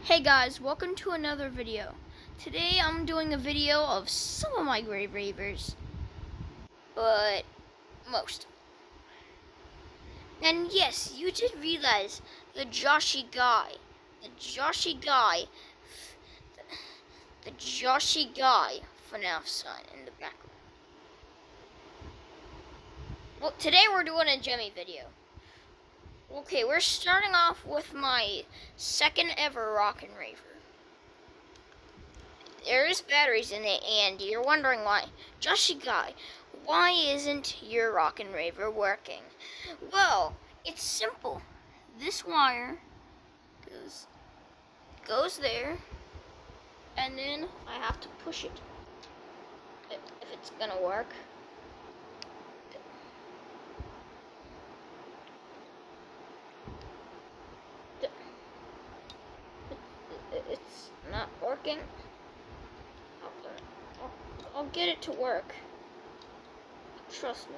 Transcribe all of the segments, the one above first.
Hey guys, welcome to another video. Today I'm doing a video of some of my grave ravers, but most. And yes, you did realize the Joshy guy, the Joshy guy FNAF sign in the background. Well, today we're doing a Jemmy video. Okay, we're starting off with my second ever Rockin' Raver. There is batteries in it, and you're wondering why. Joshy guy, why isn't your Rockin' Raver working? Well, it's simple. This wire goes there, and then I have to push it if it's gonna work. It's not working. I'll get it to work. Trust me.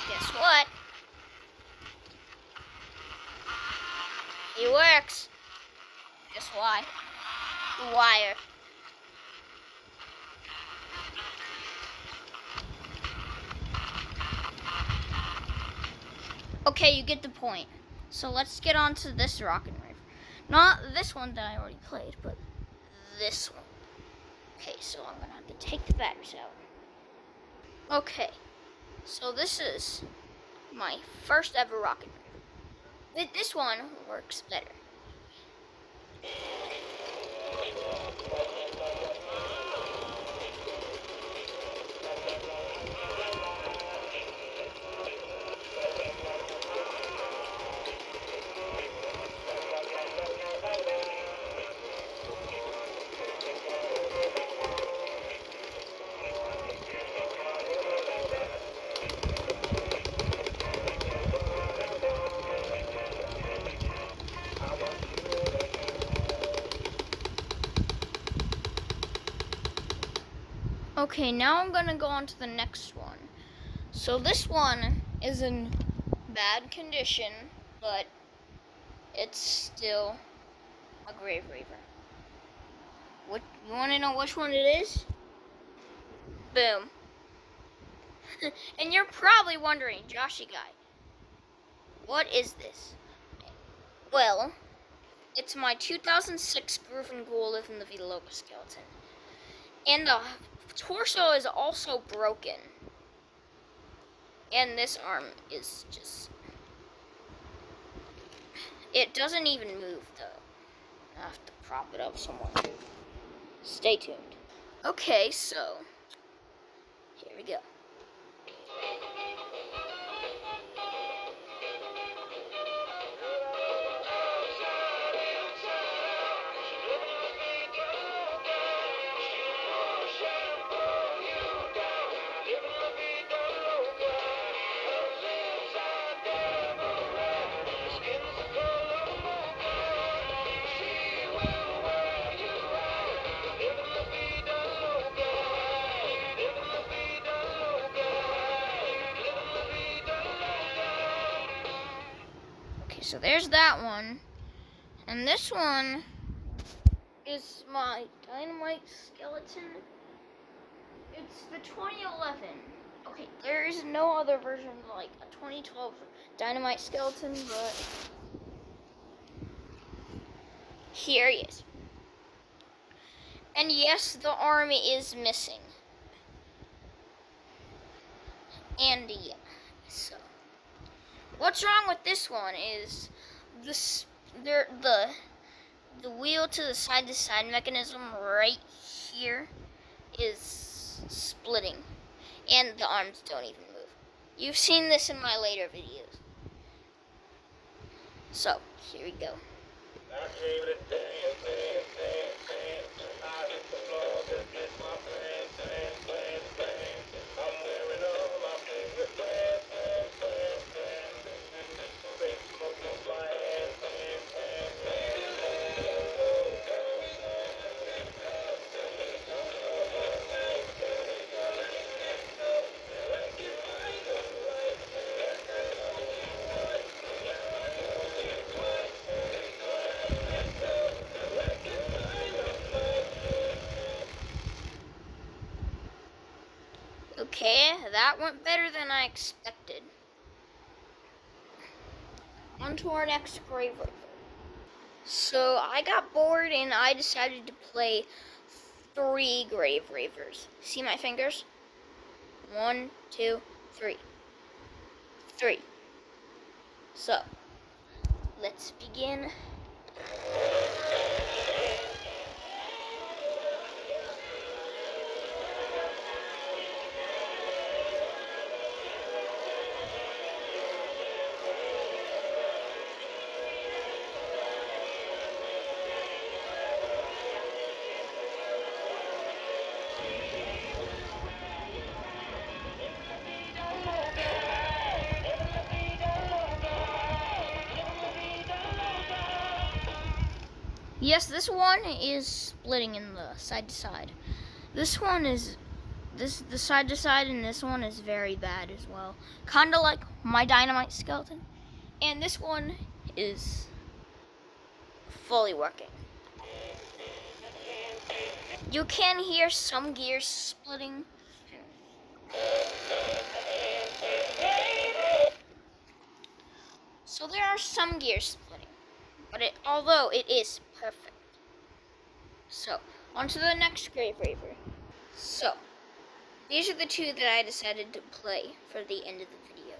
Guess what? It works. Guess why? The wire. Okay, you get the point. So let's get on to this Rockin' Raver. Not this one that I already played, but this one. Okay, so I'm gonna have to take the batteries out. Okay, so this is my first ever Rockin' Raver. This one works better. Okay, now I'm gonna go on to the next one. So this one is in bad condition, but it's still a grave raver. What, you wanna know which one it is? Boom. And you're probably wondering, Joshy guy, what is this? Well, it's my 2006 Groove and Ghoul Live in the Vita Loca skeleton. And the torso is also broken. And this arm is just... It doesn't even move, though. I have to prop it up somewhere. Stay tuned. Okay, so... Here we go. So there's that one, and this one is my dynamite skeleton. It's the 2011. Okay, there is no other version like a 2012 dynamite skeleton, but here he is. And yes, the arm is missing. And yeah, so. What's wrong with this one is the wheel to the side mechanism right here is splitting, and the arms don't even move. You've seen this in my later videos. So here we go. that went better than I expected. On to our next grave raver. So I got bored and I decided to play 3 grave ravers. See my fingers? 1, 2, 3. 3. So, let's begin. Yes, this one is splitting in the side to side. This one is the side to side, and this one is very bad as well. Kinda like my dynamite skeleton. And this one is fully working. You can hear some gears splitting. So there are some gears splitting, but although it is perfect. So, on to the next grave raver. So, these are the 2 that I decided to play for the end of the video.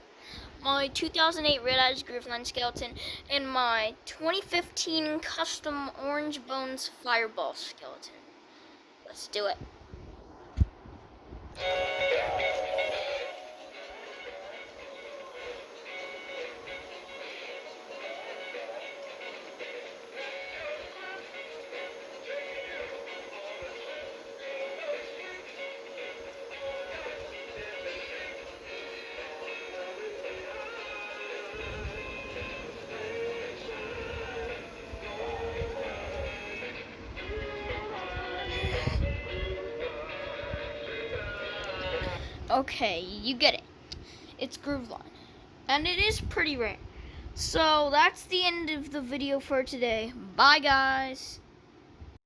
My 2008 Red Eyes Grooveline Skeleton and my 2015 custom Orange Bones Fireball Skeleton. Let's do it. Okay, you get it. It's Grooveline. And it is pretty rare. So that's the end of the video for today. Bye, guys.